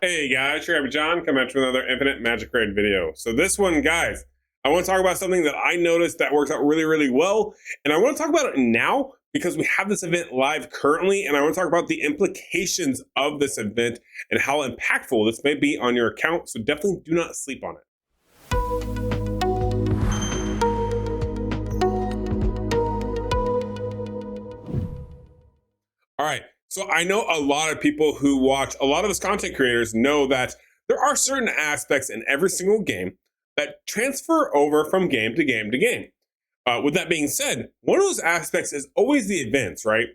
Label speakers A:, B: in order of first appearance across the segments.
A: Hey guys, your John coming at you with another Infinite Magicraid video. So this one, guys, I want to talk about something that I noticed that works out really, really well. And I want to talk about it now because we have this event live currently. And I want to talk about the implications of this event and how impactful this may be on your account. So definitely do not sleep on it. All right. So I know a lot of people who watch, a lot of us content creators know that there are certain aspects in every single game that transfer over from game to game to game. With that being said, one of those aspects is always the events, right?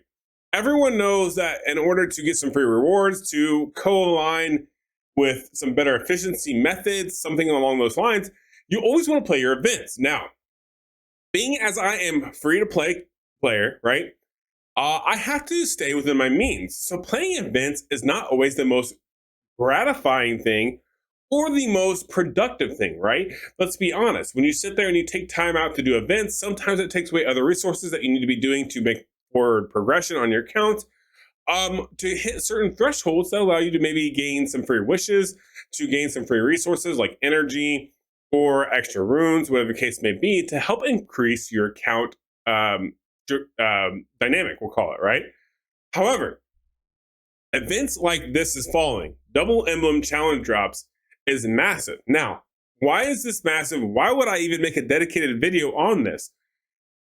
A: Everyone knows that in order to get some free rewards, to co-align with some better efficiency methods, something along those lines, you always want to play your events. Now, being as I am free to play player, right? I have to stay within my means. So playing events is not always the most gratifying thing or the most productive thing, right? Let's be honest. When you sit there and you take time out to do events, sometimes it takes away other resources that you need to be doing to make forward progression on your account, to hit certain thresholds that allow you to maybe gain some free wishes, to gain some free resources like energy or extra runes, whatever the case may be, to help increase your account dynamic, we'll call it, right? However, events like this is following. Double Emblem challenge drops is massive. Now, why is this massive? Why would I even make a dedicated video on this?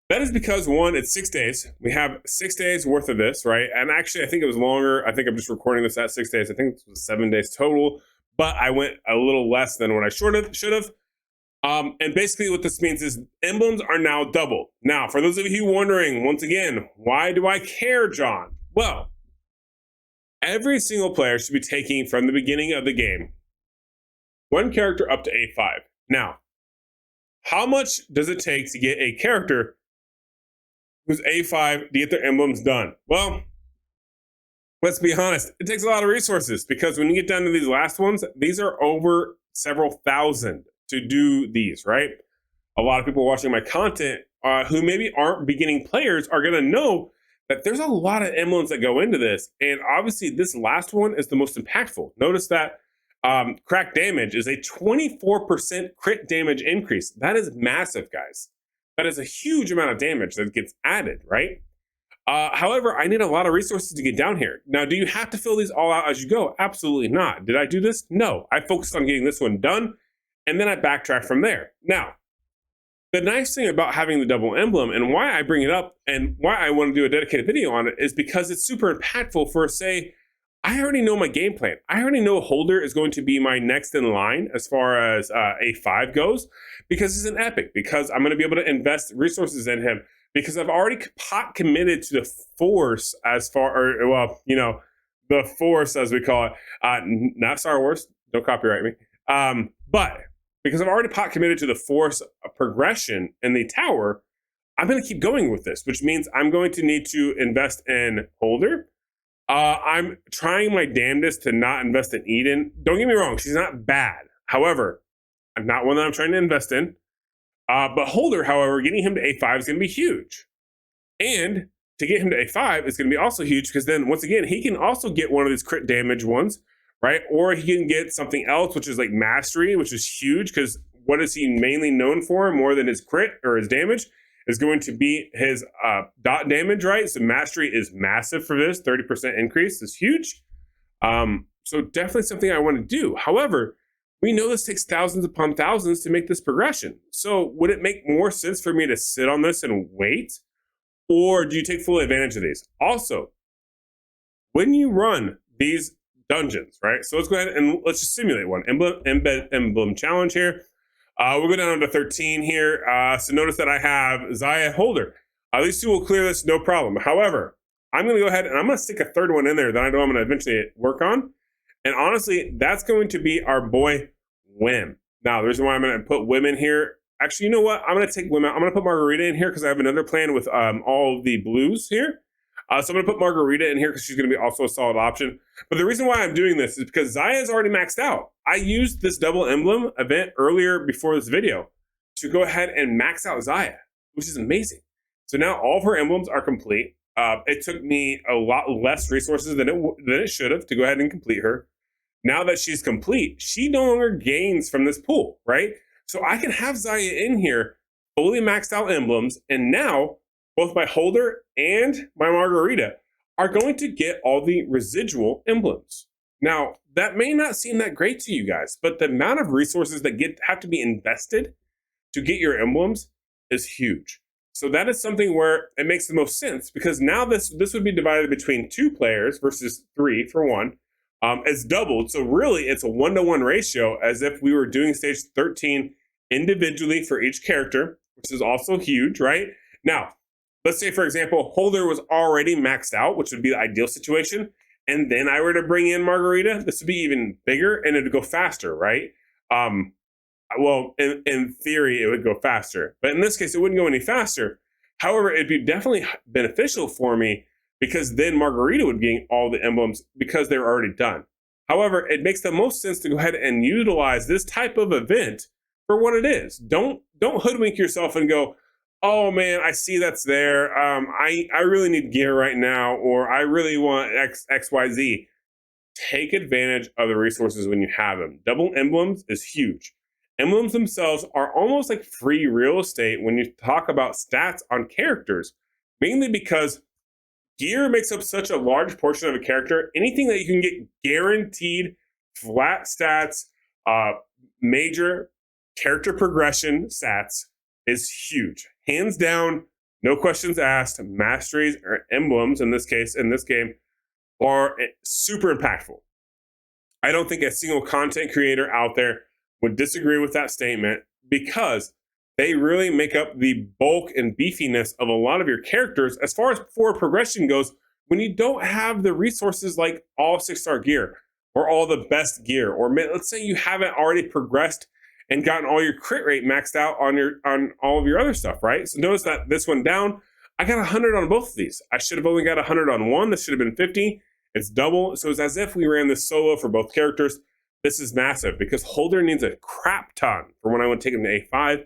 A: That is because, one, it's 6 days. We have 6 days worth of this, right? And actually, I think it was longer. I think I'm just recording this at 6 days. I think it was 7 days total, but I went a little less than what I should have. And basically what this means is emblems are now double. Now, for those of you wondering, once again, why do I care, John? Well, every single player should be taking from the beginning of the game one character up to A5. Now, how much does it take to get a character who's A5 to get their emblems done? Well, let's be honest, it takes a lot of resources because when you get down to these last ones, these are over several thousand to do these, right? A lot of people watching my content who maybe aren't beginning players are going to know that there's a lot of emblems that go into this. And obviously this last one is the most impactful. Notice that crack damage is a 24% crit damage increase. That is massive, guys. That is a huge amount of damage that gets added, right? However, I need a lot of resources to get down here. Now, do you have to fill these all out as you go? Absolutely not. Did I do this? No. I focused on getting this one done, and then I backtrack from there. Now, the nice thing about having the double emblem and why I bring it up and why I want to do a dedicated video on it is because it's super impactful for, say, I already know my game plan. I already know Holder is going to be my next in line as far as A5 goes because he's an epic, because I'm going to be able to invest resources in him, because I've already pot committed to the Force as far, or, well, you know, the Force as we call it, not Star Wars, don't copyright me, but because I've already pot committed to the Force progression in the tower, I'm going to keep going with this, which means I'm going to need to invest in Holder. I'm trying my damnedest to not invest in Eden. Don't get me wrong, she's not bad. However, I'm not one that I'm trying to invest in. But Holder, however, getting him to A5 is going to be huge. And to get him to A5 is going to be also huge because then, once again, he can also get one of these crit damage ones, right? Or he can get something else, which is like Mastery, which is huge because what is he mainly known for more than his crit or his damage is going to be his dot damage, right? So Mastery is massive for this. 30% increase is huge. So definitely something I want to do. However, we know this takes thousands upon thousands to make this progression. So would it make more sense for me to sit on this and wait? Or do you take full advantage of these? Also, when you run these dungeons, right? So let's go ahead and let's just simulate one. Emblem challenge here. We'll go down to 13 here. So notice that I have Zaya Holder. These two will clear this no problem. However, I'm going to go ahead and I'm going to stick a third one in there that I know I'm going to eventually work on. And honestly, that's going to be our boy Wim. Now, the reason why I'm going to put Wim in here, actually, you know what? I'm going to take Wim out. I'm going to put Margarita in here because I have another plan with all of the blues here. So I'm going to put Margarita in here because she's going to be also a solid option. But the reason why I'm doing this is because Zaya is already maxed out. I used this double emblem event earlier before this video to go ahead and max out Zaya, which is amazing. So now all of her emblems are complete. It took me a lot less resources than it should have to go ahead and complete her. Now that she's complete, she no longer gains from this pool, right? So I can have Zaya in here, fully maxed out emblems, and now both my holder and my margarita are going to get all the residual emblems. Now, that may not seem that great to you guys, but the amount of resources that have to be invested to get your emblems is huge. So that is something where it makes the most sense, because now this would be divided between 2 players versus 3 for 1. It's doubled. So really it's a 1-to-1 ratio, as if we were doing stage 13 individually for each character, which is also huge, right? Now, let's say, for example, holder was already maxed out, which would be the ideal situation. And then I were to bring in margarita, this would be even bigger and it would go faster, right? Well, in theory, it would go faster. But in this case, it wouldn't go any faster. However, it'd be definitely beneficial for me, because then margarita would gain all the emblems because they're already done. However, it makes the most sense to go ahead and utilize this type of event for what it is. Don't hoodwink yourself and go, oh man, I see that's there. I really need gear right now, or I really want XYZ. Take advantage of the resources when you have them. Double emblems is huge. Emblems themselves are almost like free real estate when you talk about stats on characters, mainly because gear makes up such a large portion of a character. Anything that you can get guaranteed flat stats, major character progression stats is huge. Hands down, no questions asked. Masteries or emblems, in this case, in this game, are super impactful. I don't think a single content creator out there would disagree with that statement, because they really make up the bulk and beefiness of a lot of your characters as far as forward progression goes, when you don't have the resources like all 6-star gear or all the best gear, or let's say you haven't already progressed and gotten all your crit rate maxed out on all of your other stuff, right? So notice that this one down, I got 100 on both of these. I should have only got 100 on one. This should have been 50. It's double. So it's as if we ran this solo for both characters. This is massive, because holder needs a crap ton for when I want to take him to A5.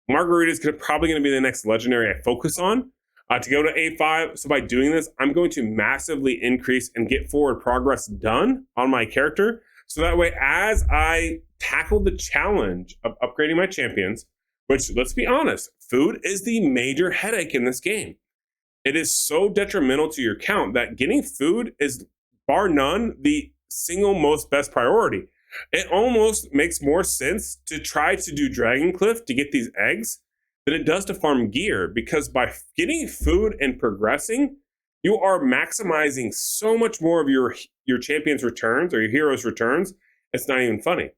A: Margarita is probably going to be the next legendary I focus on to go to A5. So by doing this, I'm going to massively increase and get forward progress done on my character. So that way, as I tackle the challenge of upgrading my champions, which, let's be honest, food is the major headache in this game. It is so detrimental to your count that getting food is, bar none, the single most best priority. It almost makes more sense to try to do Dragon Cliff to get these eggs than it does to farm gear, because by getting food and progressing, you are maximizing so much more of your champion's returns or your hero's returns. It's not even funny.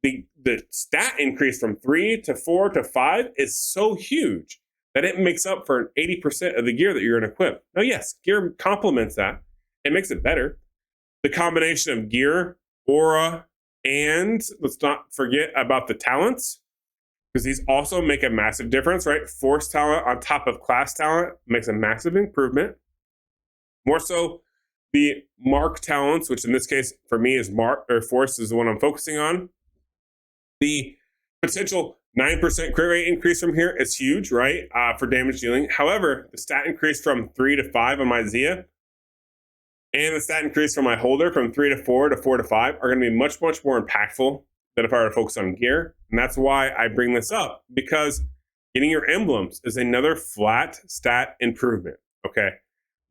A: The stat increase from 3 to 4 to 5 is so huge that it makes up for 80% of the gear that you're going to equip. Now, yes, gear complements that. It makes it better. The combination of gear, aura, and let's not forget about the talents, because these also make a massive difference, right? Force talent on top of class talent makes a massive improvement. More so, the mark talents, which in this case for me is mark or force, is the one I'm focusing on. The potential 9% crit rate increase from here is huge, right? For damage dealing. However, the stat increase from 3 to 5 on my Zia, and the stat increase from my holder from 3 to 4 to 4 to 5 are going to be much, much more impactful than if I were to focus on gear. And that's why I bring this up, because getting your emblems is another flat stat improvement. Okay.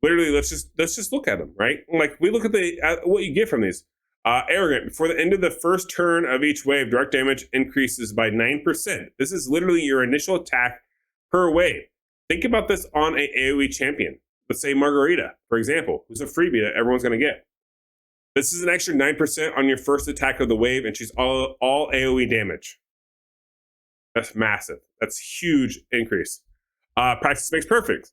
A: Literally, let's just look at them, right? Like, we look at what you get from these. Arrogant, before the end of the first turn of each wave, direct damage increases by 9%. This is literally your initial attack per wave. Think about this on a AoE champion. Let's say Margarita, for example, who's a freebie that everyone's going to get. This is an extra 9% on your first attack of the wave, and she's all AoE damage. That's massive. That's huge increase. Practice makes perfect.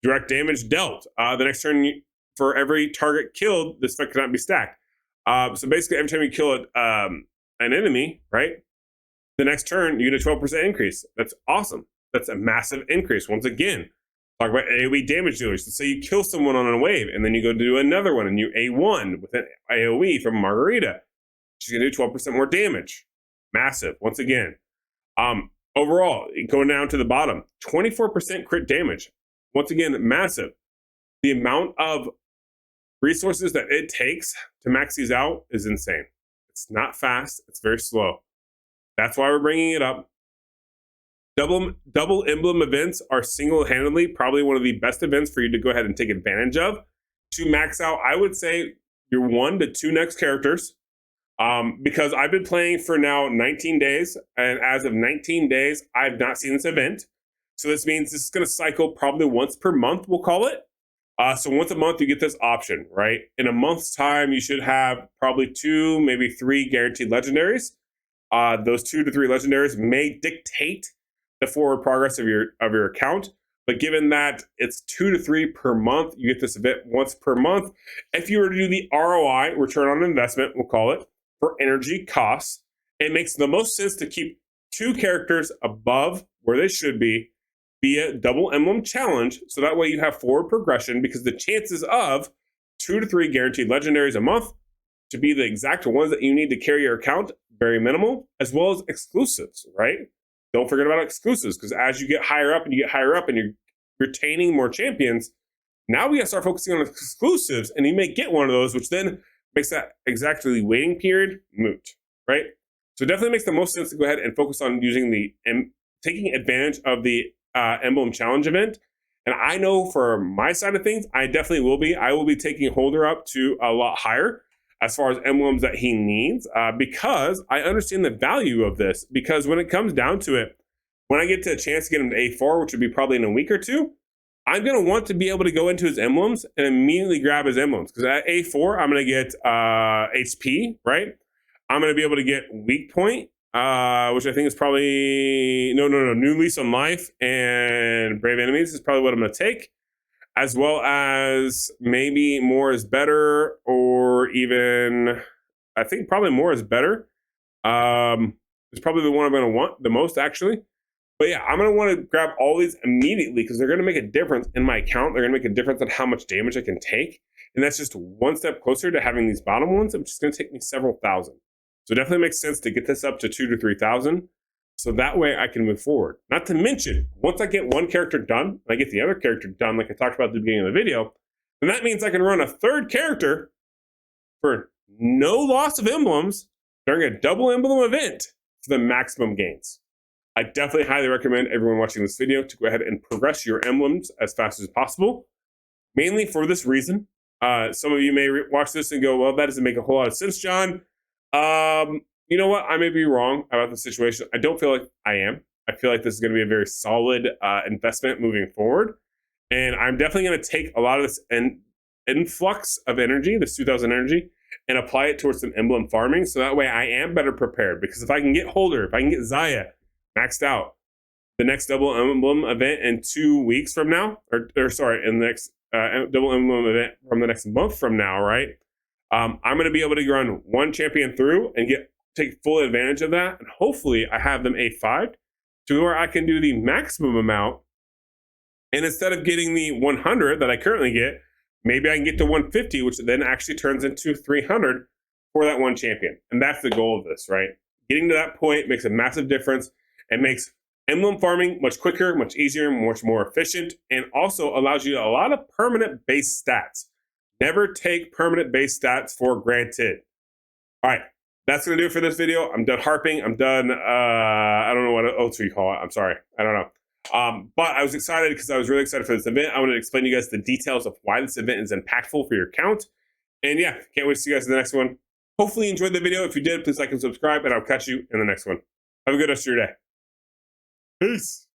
A: Direct damage dealt. The next turn, for every target killed, this effect cannot be stacked. So basically, every time you kill an enemy, right, the next turn, you get a 12% increase. That's awesome. That's a massive increase. Once again, talk about AoE damage dealers. Let's say you kill someone on a wave, and then you go to do another one, and you A1 with an AoE from Margarita. She's going to do 12% more damage. Massive. Once again. Overall, going down to the bottom, 24% crit damage. Once again, massive. The amount of resources that it takes to max these out is insane. It's not fast. It's very slow. That's why we're bringing it up. Double emblem events are single-handedly probably one of the best events for you to go ahead and take advantage of to max out, I would say, your 1 to 2 next characters. Because I've been playing for now 19 days, and as of 19 days, I've not seen this event. So this means this is going to cycle probably once per month, we'll call it. So once a month, you get this option, right? In a month's time, you should have probably 2, maybe 3 guaranteed legendaries. Those 2 to 3 legendaries may dictate the forward progress of your account. But given that it's 2 to 3 per month, you get this event once per month. If you were to do the ROI, return on investment, we'll call it, for energy costs, it makes the most sense to keep 2 characters above where they should be via double emblem challenge. So that way you have forward progression, because the chances of 2 to 3 guaranteed legendaries a month to be the exact ones that you need to carry your account, very minimal, as well as exclusives, right? Don't forget about exclusives, because as you get higher up and you're retaining more champions, now we got to start focusing on exclusives, and you may get one of those, which then makes that exactly waiting period moot, right? So it definitely makes the most sense to go ahead and focus on using taking advantage of the Emblem Challenge event. And I know for my side of things, I definitely will be. I will be taking Holder up to a lot higher as far as emblems that he needs, because I understand the value of this. Because when it comes down to it, when I get to a chance to get him to A4, which would be probably in a week or 2, I'm going to want to be able to go into his emblems and immediately grab his emblems. Because at A4, I'm going to get HP, right? I'm going to be able to get Weak Point, which I think is probably, New Lease on Life and Brave Enemies is probably what I'm going to take. As well as maybe More is Better, or even, I think probably More is Better. It's probably the one I'm going to want the most, actually. But yeah, I'm going to want to grab all these immediately, because they're going to make a difference in my account. They're going to make a difference on how much damage I can take. And that's just one step closer to having these bottom ones, which is going to take me several thousand. So it definitely makes sense to get this up to 2,000 to 3,000. So that way I can move forward. Not to mention, once I get one character done, I get the other character done, like I talked about at the beginning of the video, then that means I can run a 3rd character for no loss of emblems during a double emblem event for the maximum gains. I definitely highly recommend everyone watching this video to go ahead and progress your emblems as fast as possible. Mainly for this reason. Some of you may watch this and go, well, that doesn't make a whole lot of sense, John. You know what? I may be wrong about the situation. I don't feel like I am. I feel like this is going to be a very solid investment moving forward. And I'm definitely going to take a lot of this influx of energy, this 2,000 energy, and apply it towards some emblem farming. So that way I am better prepared. Because if I can get Holder, if I can get Zaya maxed out, the next double emblem event in 2 weeks from now, in the next double emblem event from the next month from now, right? I'm going to be able to run one champion through and take full advantage of that. And hopefully I have them A5 to where I can do the maximum amount. And instead of getting the 100 that I currently get, maybe I can get to 150, which then actually turns into 300 for that one champion. And that's the goal of this, right? Getting to that point makes a massive difference. It makes emblem farming much quicker, much easier, much more efficient, and also allows you a lot of permanent base stats. Never take permanent base stats for granted. All right, that's going to do it for this video. I'm done harping. I'm done, I don't know what else we call it. I'm sorry. I don't know. But I was excited because I was really excited for this event. I want to explain to you guys the details of why this event is impactful for your account. And yeah, can't wait to see you guys in the next one. Hopefully you enjoyed the video. If you did, please like and subscribe, and I'll catch you in the next one. Have a good rest of your day. Peace.